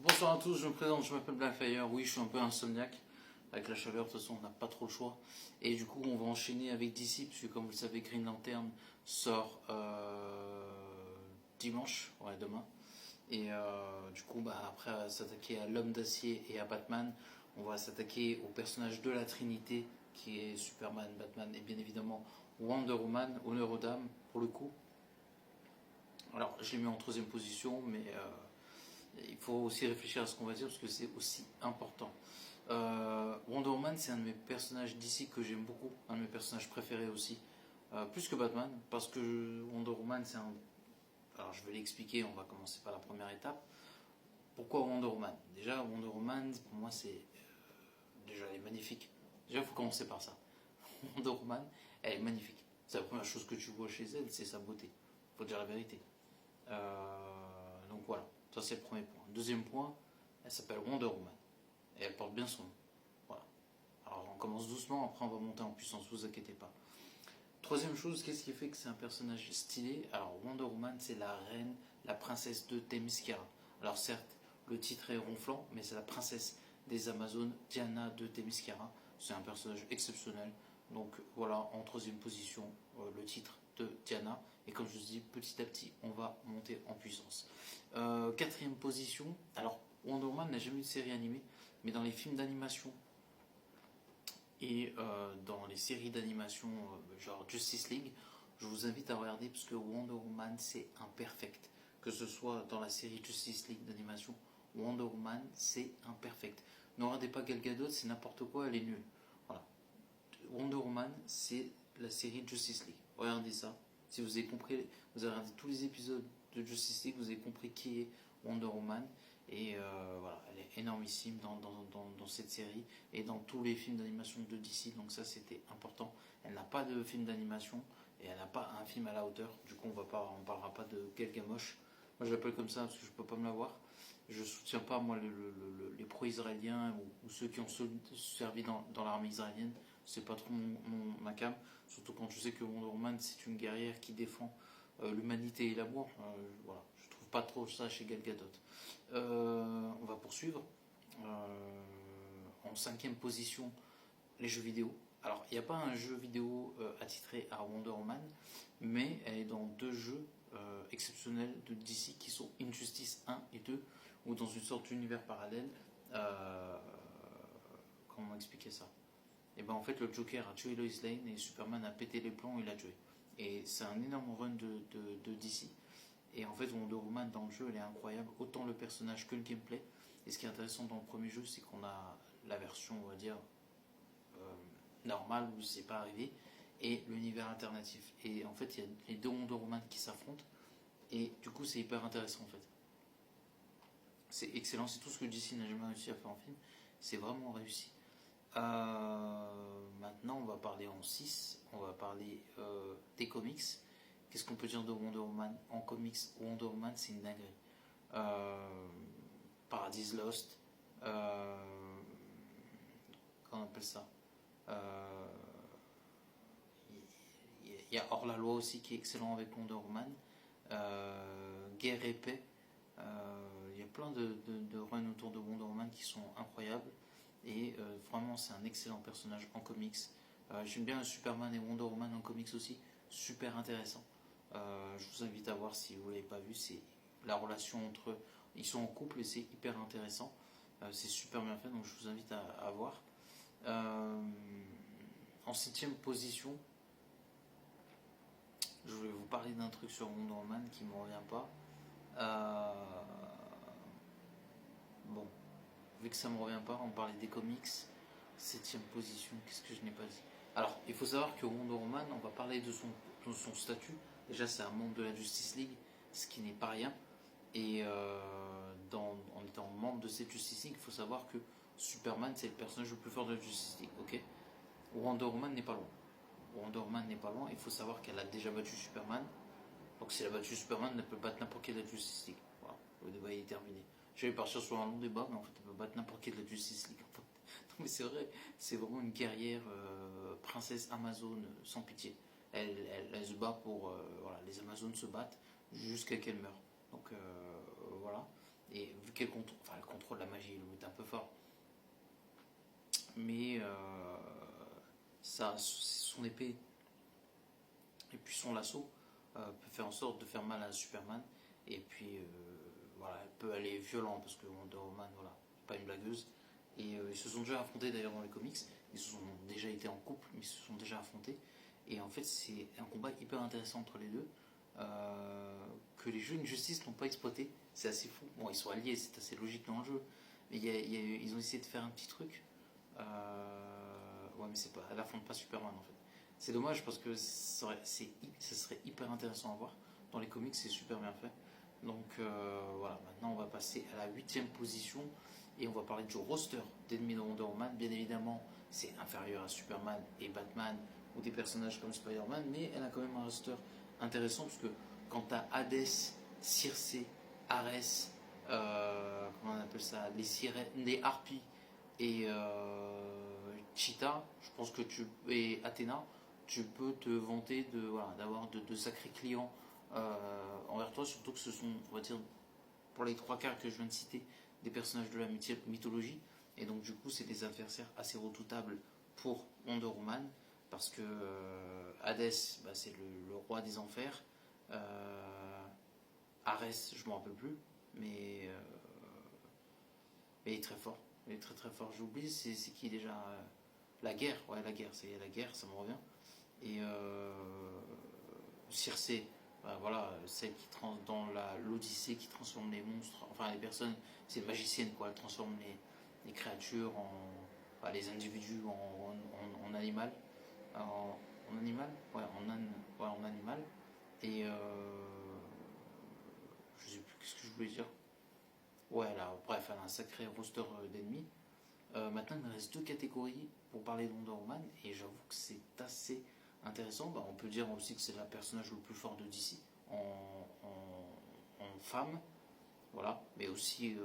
Bonsoir à tous, je me présente, je m'appelle Blackfire. Oui, je suis un peu insomniaque. Avec la chaleur, de toute façon, on n'a pas trop le choix. Et du coup, on va enchaîner avec DC, puisque comme vous le savez, Green Lantern sort dimanche, ouais, demain. Et du coup, après s'attaquer à l'homme d'acier et à Batman, on va s'attaquer au personnage de la Trinité, qui est Superman, Batman et bien évidemment Wonder Woman, honneur aux dames, pour le coup. Alors, je l'ai mis en troisième position, mais il faut aussi réfléchir à ce qu'on va dire parce que c'est aussi important. Wonder Woman, c'est un de mes personnages d'ici que j'aime beaucoup, un de mes personnages préférés aussi, plus que Batman, parce que Wonder Woman, c'est un. Alors je vais l'expliquer, on va commencer par la première étape. Pourquoi Wonder Woman? Déjà, Wonder Woman, pour moi, c'est. Déjà, elle est magnifique. Déjà, il faut commencer par ça. Wonder Woman, elle est magnifique. C'est la première chose que tu vois chez elle, c'est sa beauté. Faut dire la vérité. Donc voilà, ça c'est le premier point. Deuxième point, elle s'appelle Wonder Woman. Et elle porte bien son nom. Voilà. Alors on commence doucement, après on va monter en puissance, vous inquiétez pas. Troisième chose, qu'est-ce qui fait que c'est un personnage stylé? Alors Wonder Woman, c'est la reine, la princesse de Themyscira. Alors certes, le titre est ronflant, mais c'est la princesse des Amazones, Diana de Themyscira. C'est un personnage exceptionnel. Donc voilà, en troisième position, le titre de Diana. Et comme je vous dis, petit à petit, on va monter en puissance. Quatrième position, alors Wonder Woman n'a jamais eu de série animée, mais dans les films d'animation et dans les séries d'animation genre Justice League, je vous invite à regarder parce que Wonder Woman c'est imperfect. Que ce soit dans la série Justice League d'animation, Wonder Woman c'est imperfect. Ne regardez pas Gal Gadot, c'est n'importe quoi, elle est nulle. Voilà. Wonder Woman c'est la série Justice League. Regardez ça. Si vous avez compris, vous avez regardé tous les épisodes de Justice League, vous avez compris qui est Wonder Woman. Et voilà, elle est énormissime dans cette série et dans tous les films d'animation de DC, donc ça c'était important. Elle n'a pas de film d'animation et elle n'a pas un film à la hauteur, du coup on ne parlera pas de Gal Gadot. Moi je l'appelle comme ça parce que je ne peux pas me l'avoir. Je ne soutiens pas moi les pro-israéliens ou ceux qui ont servi dans l'armée israélienne, c'est pas trop ma cam, surtout quand je sais que Wonder Woman c'est une guerrière qui défend l'humanité et l'amour. Voilà, je trouve pas trop ça chez Gal Gadot. On va poursuivre. En cinquième position, les jeux vidéo. Alors, il n'y a pas un jeu vidéo attitré à Wonder Woman, mais elle est dans deux jeux exceptionnels de DC qui sont Injustice 1 et 2, ou dans une sorte d'univers parallèle. Comment expliquer ça? Et ben en fait, le Joker a tué Lois Lane et Superman a pété les plombs et l'a tué. Et c'est un énorme run de DC. Et en fait, Wonder Woman dans le jeu, elle est incroyable, autant le personnage que le gameplay. Et ce qui est intéressant dans le premier jeu, c'est qu'on a la version, on va dire, normale où c'est pas arrivé, et l'univers alternatif. Et en fait, il y a les deux Wonder Woman qui s'affrontent, et du coup, c'est hyper intéressant en fait. C'est excellent, c'est tout ce que DC n'a jamais réussi à faire en film. C'est vraiment réussi. Maintenant, on va parler en 6, on va parler des comics. Qu'est-ce qu'on peut dire de Wonder Woman? En comics, Wonder Woman, c'est une dinguerie. Paradise Lost, comment on appelle ça? Il y a Hors la loi aussi qui est excellent avec Wonder Woman. Guerre et paix. Il y a plein de runs autour de Wonder Woman qui sont incroyables. Et vraiment, c'est un excellent personnage en comics. J'aime bien Superman et Wonder Woman en comics aussi. Super intéressant. Je vous invite à voir si vous ne l'avez pas vu. C'est la relation entre eux. Ils sont en couple et c'est hyper intéressant. C'est super bien fait, donc je vous invite à voir. En septième position, je voulais vous parler d'un truc sur Wonder Woman qui ne me revient pas. Bon, vu que ça ne me revient pas, on parlait des comics. Septième position, qu'est-ce que je n'ai pas dit? Alors, il faut savoir que Wonder Woman, on va parler de son statut. Déjà, c'est un membre de la Justice League, ce qui n'est pas rien. Et en étant membre de cette Justice League, il faut savoir que Superman, c'est le personnage le plus fort de la Justice League. Ok, Wonder Woman n'est pas loin. Wonder Woman n'est pas loin. Il faut savoir qu'elle a déjà battu Superman. Donc, si elle a battu Superman, elle peut battre n'importe quel de la Justice League. Voilà, le débat est terminé. Je vais partir sur un long débat, mais en fait, elle peut battre n'importe quel de la Justice League. En fait. Non, mais c'est vrai, c'est vraiment une guerrière princesse Amazone sans pitié. Elle se bat pour. Voilà, les Amazones se battent jusqu'à qu'elle meure. Donc voilà. Et vu qu'elle contrôle magie, le est un peu fort. Mais son épée et puis son lasso peut faire en sorte de faire mal à Superman. Et puis voilà, elle peut aller violent parce que Wonder Woman, voilà, pas une blagueuse. Et ils se sont déjà affrontés d'ailleurs dans les comics. Ils se sont déjà été en couple, mais ils se sont déjà affrontés. Et en fait, c'est un combat hyper intéressant entre les deux que les jeux Injustice n'ont pas exploité. C'est assez fou. Bon, ils sont alliés, c'est assez logique dans le jeu. Mais ils ont essayé de faire un petit truc. Ouais, mais c'est pas, elle affronte pas Superman en fait. C'est dommage parce que ça serait hyper intéressant à voir. Dans les comics, c'est super bien fait. Donc voilà, maintenant on va passer à la 8ème position et on va parler du roster d'ennemis de Wonder Woman. Bien évidemment, c'est inférieur à Superman et Batman ou des personnages comme Spider-Man, mais elle a quand même un roster intéressant parce que quand t'as Hades, Circe, Ares, comment on appelle ça, les sirènes, les harpies et Cheetah, je pense que et Athéna, tu peux te vanter de voilà, d'avoir de sacrés clients envers toi, surtout que ce sont, on va dire, pour les trois quarts que je viens de citer, des personnages de la mythologie, et donc du coup c'est des adversaires assez redoutables pour Wonder Woman, parce que Hadès, bah, c'est le roi des enfers, Arès, je ne me rappelle plus, mais il est très fort, il est très très fort, j'oublie, c'est qui déjà la guerre, ouais la guerre, c'est la guerre, ça me revient, et Circé, bah, voilà, celle qui dans l'Odyssée qui transforme les monstres, enfin les personnes, c'est une magicienne quoi, elle transforme les créatures enfin, les individus en animal, en animal, ouais, en animal, et je sais plus qu'est-ce que je voulais dire. Ouais, là, bref, elle a un sacré roster d'ennemis. Maintenant, il me reste deux catégories pour parler de Wonder Woman, et j'avoue que c'est assez intéressant. Bah, on peut dire aussi que c'est le personnage le plus fort de DC en femme, voilà, mais aussi,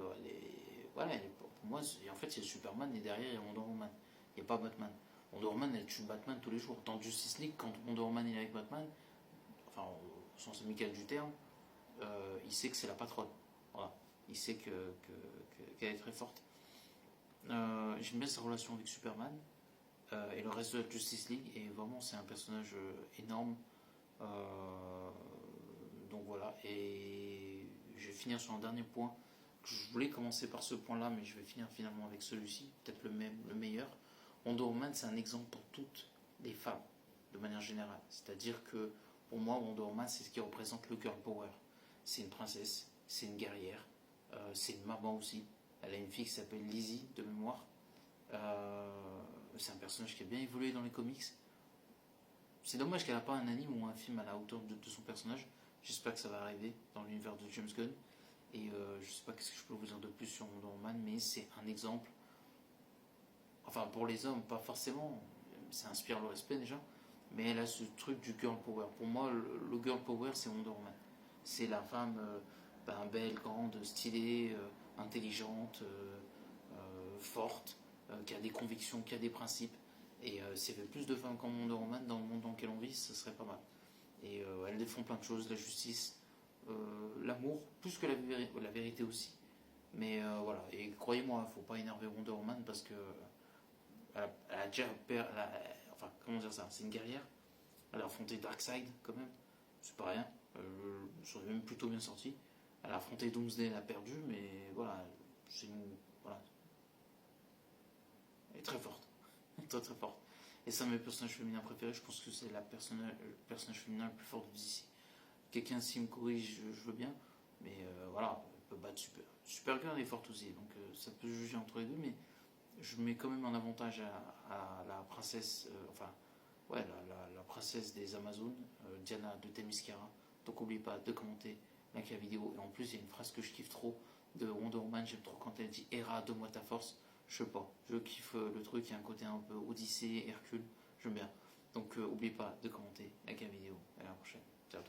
voilà, pour moi, en fait, c'est Superman et derrière, il y a Wonder Woman. Il n'y a pas Batman. Wonder Woman, elle tue Batman tous les jours. Dans Justice League, quand Wonder Woman est avec Batman, enfin, au sens amical du terme, il sait que c'est la patronne. Voilà. Il sait qu'elle est très forte. J'aime bien sa relation avec Superman et le reste de la Justice League, et vraiment c'est un personnage énorme. Donc voilà, et je vais finir sur un dernier point. Je voulais commencer par ce point-là, mais je vais finir finalement avec celui-ci, peut-être le meilleur. Wonder Woman, c'est un exemple pour toutes les femmes, de manière générale. C'est-à-dire que pour moi, Wonder Woman, c'est ce qui représente le girl power. C'est une princesse, c'est une guerrière, c'est une maman aussi. Elle a une fille qui s'appelle Lizzie, de mémoire. C'est un personnage qui a bien évolué dans les comics. C'est dommage qu'elle n'a pas un anime ou un film à la hauteur de son personnage. J'espère que ça va arriver dans l'univers de James Gunn. Et je sais pas qu'est-ce que je peux vous dire de plus sur Wonder Woman, mais c'est un exemple. Enfin, pour les hommes, pas forcément. Ça inspire le respect déjà. Mais elle a ce truc du girl power. Pour moi, le girl power, c'est Wonder Woman. C'est la femme belle, grande, stylée, intelligente, forte, qui a des convictions, qui a des principes. Et s'il y avait plus de femmes comme Wonder Woman dans le monde dans lequel on vit, ce serait pas mal. Et elles défendent plein de choses, la justice, l'amour, plus que la vérité aussi. Mais voilà, et croyez-moi, il ne faut pas énerver Wonder Woman parce que elle a déjà enfin, comment dire ça, c'est une guerrière. Elle a affronté Darkseid quand même, c'est pas rien. Elle serait même plutôt bien sortie. Elle a affronté Doomsday, elle a perdu, mais voilà, voilà. Elle est très forte, très très forte. Et c'est un de mes personnages féminins préférés, je pense que c'est le personnage féminin le plus fort de DC. Quelqu'un s'y me corrige, je veux bien, mais voilà, elle peut battre Supergirl est forte aussi, donc ça peut se juger entre les deux, mais je mets quand même en avantage à la princesse, enfin, ouais, la princesse des Amazones, Diana de Themyscira. Donc n'oubliez pas de commenter, liker la vidéo, et en plus il y a une phrase que je kiffe trop de Wonder Woman, j'aime trop quand elle dit Hera, donne-moi ta force. Je sais pas, je kiffe le truc, il y a un côté un peu Odyssée, Hercule, j'aime bien. Donc n'oubliez pas de commenter, liker la vidéo, et à la prochaine. Ciao.